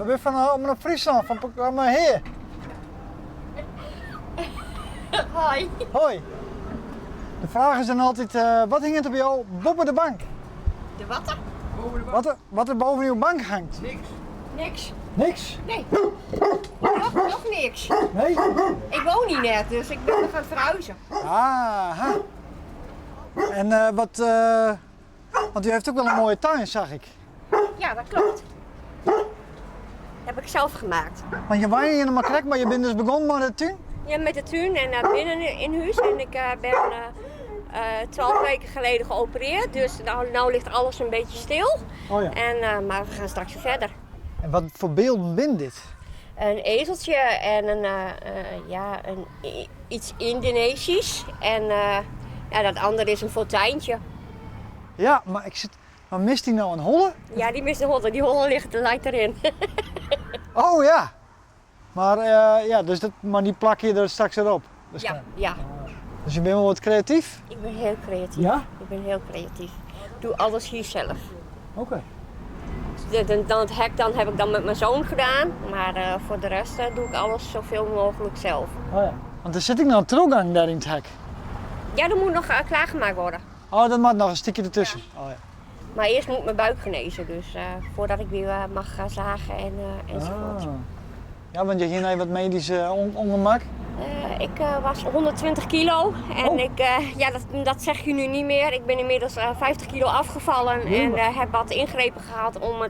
Ik ben van Omroep Friesland, van programma Heer. Hoi. Hoi. De vraag is dan altijd, wat hing het op jou boven de bank? De watten? Wat er boven uw bank hangt? Niks. Niks? Nee. Nog niks. Nee? Ik woon niet net, dus ik ben nog aan het verhuizen. Aha. En want u heeft ook wel een mooie tuin, zag ik. Ja, dat klopt. Heb ik zelf gemaakt. Want je woont in een makrek, maar je bent dus begonnen met de tuin? Ja, met de tuin en binnen in huis. En ik ben 12 weken geleden geopereerd, dus nou ligt alles een beetje stil. Oh ja. En, maar we gaan straks weer verder. En wat voor beelden wint dit? Een ezeltje en iets Indonesisch. En dat andere is een fonteintje. Ja, maar mist hij nou een holle? Ja, die mist de holle. Die holle ligt erin. Oh ja. Maar, maar die plak je er straks erop. Dus, Ja. dus je bent wel wat creatief? Ik ben heel creatief. Ja? Ik ben heel creatief. Ik doe alles hier zelf. Oké. Dan het hek heb ik dan met mijn zoon gedaan. Maar voor de rest doe ik alles zoveel mogelijk zelf. Oh ja. Want er zit ik nou een troelgang daar in het hek. Ja, dat moet nog klaargemaakt worden. Oh, dat moet nog een stukje ertussen. Ja. Oh, ja. Maar eerst moet mijn buik genezen. Dus voordat ik weer mag gaan zagen enzovoort. Ah. Ja, want je ging even wat medische ongemak. Ik was 120 kilo en dat zeg je nu niet meer. Ik ben inmiddels 50 kilo afgevallen en heb wat ingrepen gehad om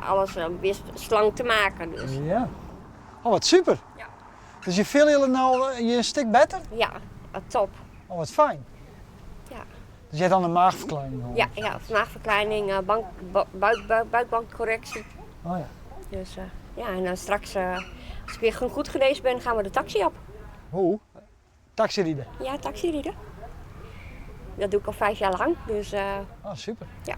alles weer slank te maken. Dus. Ja. Oh, wat super. Ja. Dus je voelt je nou je een stuk beter? Ja, top. Oh, wat fijn. Ja. Dus je hebt dan een maagverkleining? Ja, maagverkleining, buikbankcorrectie. Oh ja. Dus en dan straks, als ik weer goed genezen ben, gaan we de taxi op. Hoe? Taxirieden? Ja, taxirieden. Dat doe ik al 5 jaar lang, dus Oh, super. ja.